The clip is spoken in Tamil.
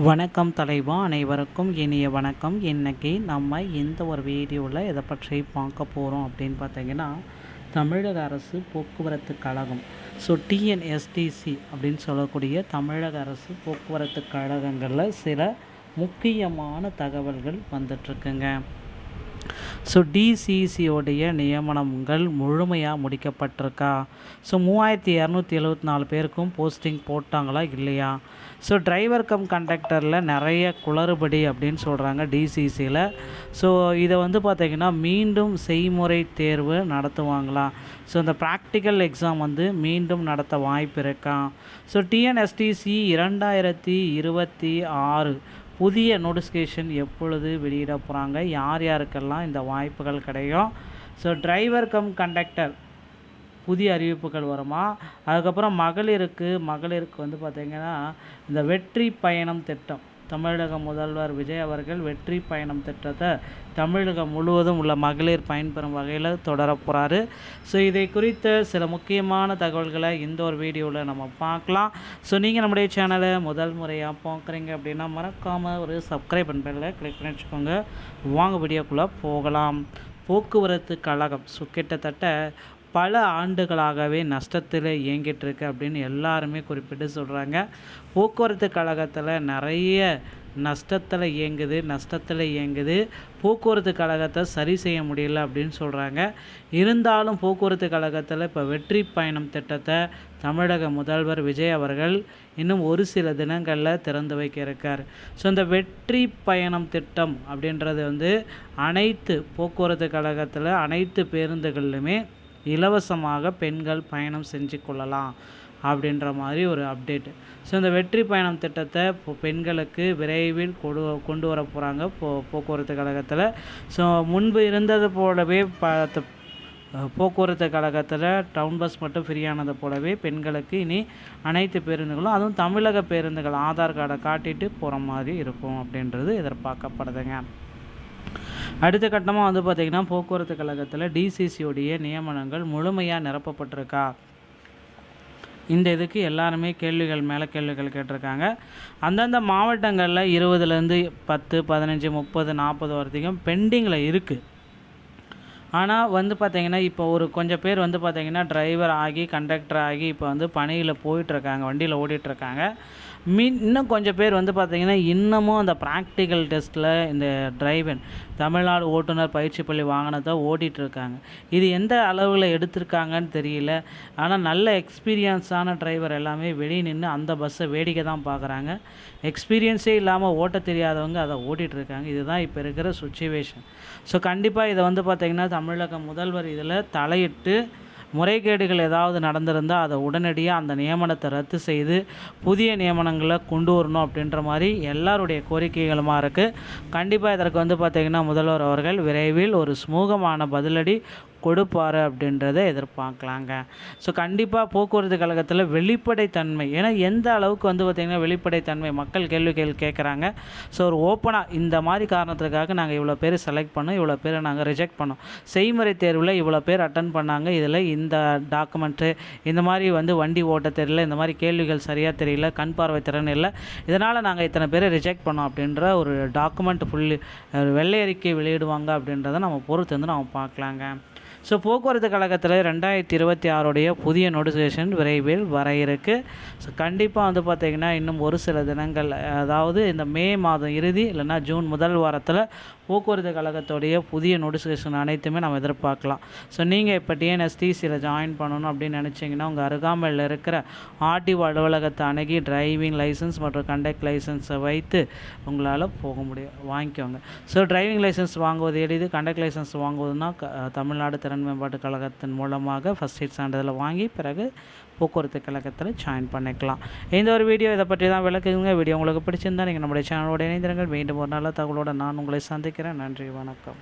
வணக்கம் தலைவா, அனைவருக்கும் இனிய வணக்கம். இன்றைக்கி நம்ம இந்த ஒரு வீடியோவில் எதை பற்றி பார்க்க போகிறோம் அப்படின்னு பார்த்தீங்கன்னா, தமிழக அரசு போக்குவரத்து கழகம். டிஎன்எஸ்டிசி அப்படின்னு சொல்லக்கூடிய தமிழக அரசு போக்குவரத்து கழகங்களில் சில முக்கியமான தகவல்கள் வந்துட்டுருக்குங்க. டிசிசியோடைய நியமனங்கள் முழுமையாக முடிக்கப்பட்டிருக்கா? 3274 பேருக்கும் போஸ்டிங் போட்டாங்களா இல்லையா? டிரைவர் கம் கண்டக்டரில் நிறைய குளறுபடி அப்படின்னு சொல்கிறாங்க டிசிசியில். இதை பார்த்திங்கன்னா மீண்டும் செய்முறை தேர்வு நடத்துவாங்களா? இந்த ப்ராக்டிக்கல் எக்ஸாம் மீண்டும் நடத்த வாய்ப்பு இருக்கா? டிஎன்எஸ்டிசி 2026 புதிய நோட்டிஃபிகேஷன் எப்பொழுது வெளியிட போகிறாங்க? யார் யாருக்கெல்லாம் இந்த வாய்ப்புகள் கிடைக்கும்? டிரைவர் கம் கண்டக்டர் புதிய அறிவிப்புகள் வருமா? அதுக்கப்புறம் மகளிருக்கு பார்த்திங்கன்னா இந்த வெற்றி பயணம் திட்டம், தமிழக முதல்வர் விஜய் அவர்கள் வெற்றி பயணம் திட்டத்தை தமிழகம் முழுவதும் உள்ள மகளிர் பயன்பெறும் வகையில் தொடர போகிறாரு. இதை குறித்த சில முக்கியமான தகவல்களை இந்த ஒரு வீடியோவில் நம்ம பார்க்கலாம். நீங்கள் நம்முடைய சேனலை முதல் முறையாக பார்க்குறீங்க அப்படின்னா மறக்காமல் ஒரு சப்ஸ்கிரைப் பண்ணுறதில் கிளிக் பண்ணி வச்சுக்கோங்க. வாங்க வீடியோக்குள்ளே போகலாம். போக்குவரத்து கழகம் கிட்டத்தட்ட பல ஆண்டுகளாகவே நஷ்டத்தில் இயங்கிட்டுருக்கு அப்படின்னு எல்லாருமே குறிப்பிட்டு சொல்கிறாங்க. போக்குவரத்து கழகத்தில் நிறைய நஷ்டத்தில் இயங்குது. போக்குவரத்து கழகத்தை சரி செய்ய முடியல அப்படின்னு சொல்கிறாங்க. இருந்தாலும் போக்குவரத்து கழகத்தில் இப்போ வெற்றி பயணம் திட்டத்தை தமிழக முதல்வர் விஜய் அவர்கள் இன்னும் ஒரு சில தினங்களில் திறந்து வைக்க இருக்கார். இந்த வெற்றி பயணம் திட்டம் அப்படின்றது அனைத்து போக்குவரத்து கழகத்தில் அனைத்து பேருந்துகளிலுமே இலவசமாக பெண்கள் பயணம் செஞ்சு கொள்ளலாம் அப்படின்ற மாதிரி ஒரு அப்டேட்டு. இந்த வெற்றி பயணம் திட்டத்தை பெண்களுக்கு விரைவில் கொண்டு வர போகிறாங்க போக்குவரத்து கழகத்தில். முன்பு இருந்தது போலவே போக்குவரத்து கழகத்தில் டவுன் பஸ் மட்டும் ஃப்ரீயானது போலவே பெண்களுக்கு இனி அனைத்து பேருந்துகளும், அதுவும் தமிழக பேருந்துகள் ஆதார் கார்டை காட்டிட்டு போகிற மாதிரி இருக்கும் அப்படின்றது எதிர்பார்க்கப்படுதுங்க. அடுத்த கட்டமாக பார்த்திங்கன்னா போக்குவரத்து கழகத்தில் டிசிசியோடைய நியமனங்கள் முழுமையாக நிரப்பப்பட்டிருக்கா? இந்த இதுக்கு எல்லாருமே கேள்விகள் மேலே கேள்விகள் கேட்டிருக்காங்க. அந்தந்த மாவட்டங்களில் 20லேருந்து 10, 15, 30, 40 வரைக்கும் பெண்டிங்கில் இருக்குது. ஆனால் பார்த்திங்கன்னா இப்போ ஒரு கொஞ்சம் பேர் பார்த்திங்கன்னா டிரைவர் ஆகி கண்டக்டர் ஆகி இப்போ பணியில் போயிட்டுருக்காங்க, வண்டியில் ஓடிட்டுருக்காங்க. இன்னும் கொஞ்சம் பேர் பார்த்திங்கன்னா இன்னமும் அந்த ப்ராக்டிக்கல் டெஸ்ட்டில் இந்த டிரைவர் தமிழ்நாடு ஓட்டுநர் பயிற்சி பள்ளி வாகனத்தை ஓட்டிகிட்ருக்காங்க. இது எந்த அளவில் எடுத்திருக்காங்கன்னு தெரியல. ஆனால் நல்ல எக்ஸ்பீரியன்ஸான டிரைவர் எல்லாமே வெளியே நின்று அந்த பஸ்ஸை வேடிக்கை தான் பார்க்குறாங்க. எக்ஸ்பீரியன்ஸே இல்லாமல் ஓட்ட தெரியாதவங்க அதை ஓட்டிகிட்ருக்காங்க. இதுதான் இப்போ இருக்கிற சுச்சுவேஷன். கண்டிப்பாக இதை பார்த்திங்கன்னா தமிழக முதல்வர் இதில் தலையிட்டு முறைகேடுகள் ஏதாவது நடந்திருந்தால் அதை உடனடியாக அந்த நியமனத்தை ரத்து செய்து புதிய நியமனங்களை கொண்டு வரணும் அப்படின்ற மாதிரி எல்லாருடைய கோரிக்கைகளுமாக இருக்குது. கண்டிப்பாக இதற்கு பார்த்திங்கன்னா முதல்வர் அவர்கள் விரைவில் ஒரு சுமூகமான பதிலடி கொடுப்பார் அப்படின்றத எதிர்பார்க்கலாங்க. கண்டிப்பாக போக்குவரத்து கழகத்தில் வெளிப்படைத்தன்மை, ஏன்னா எந்த அளவுக்கு பார்த்திங்கன்னா வெளிப்படைத்தன்மை மக்கள் கேள்விகள் கேட்குறாங்க. ஒரு ஓப்பனாக இந்த மாதிரி காரணத்துக்காக நாங்கள் இவ்வளோ பேர் செலக்ட் பண்ணோம், இவ்வளோ பேரை நாங்கள் ரிஜெக்ட் பண்ணோம், செய்முறை தேர்வில் இவ்வளோ பேர் அட்டன் பண்ணாங்க, இதில் இந்த டாக்குமெண்ட்டு இந்த மாதிரி வண்டி ஓட்ட தெரியல, இந்த மாதிரி கேள்விகள் சரியாக தெரியல, கண் பார்வை திறன் இல்லை, இதனால் நாங்கள் இத்தனை பேரை ரிஜெக்ட் பண்ணோம் அப்படின்ற ஒரு டாக்குமெண்ட் வெள்ளை அறிக்கை வெளியிடுவாங்க அப்படின்றத நம்ம பொறுத்து நம்ம பார்க்கலாங்க. போக்குவரத்து கழகத்தில் 2026 புதிய நோட்டிஃபிகேஷன் விரைவில் வர இருக்குது. கண்டிப்பாக பார்த்திங்கன்னா இன்னும் ஒரு சில தினங்கள், அதாவது இந்த மே மாதம் இறுதி இல்லைன்னா ஜூன் முதல் வாரத்தில் போக்குவரத்து கழகத்துடைய புதிய நோட்டிஃபிகேஷன் அனைத்துமே நம்ம எதிர்பார்க்கலாம். நீங்கள் இப்போ டிஎன்எஸ்டிசியில் ஜாயின் பண்ணணும் அப்படின்னு நினச்சிங்கன்னா உங்கள் அருகாமையில் இருக்கிற ஆர்டிஓ அலுவலகத்தை அணுகி டிரைவிங் லைசன்ஸ் மற்றும் கண்டக்ட் லைசன்ஸை வைத்து உங்களால் போக முடியும், வாங்கிக்கோங்க. டிரைவிங் லைசன்ஸ் வாங்குவது எளிது, கண்டக்ட் லைசன்ஸ் வாங்குவதுன்னா தமிழ்நாடு திறன் மேம்பாட்டு கழகத்தின் மூலமாக ஃபஸ்ட் எய்ட் சான்றிதழ் வாங்கி பிறகு போக்குவரத்து கழகத்தில் ஜாயின் பண்ணிக்கலாம். இந்த ஒரு வீடியோ இதை பற்றி தான் விளக்குங்க. வீடியோ உங்களுக்கு பிடிச்சிருந்தால் நீங்கள் நம்முடைய சேனலோட இணைந்திருங்கள். மீண்டும் ஒரு நல்ல தகவலோடு நான் உங்களை சந்திக்கிறேன். நன்றி, வணக்கம்.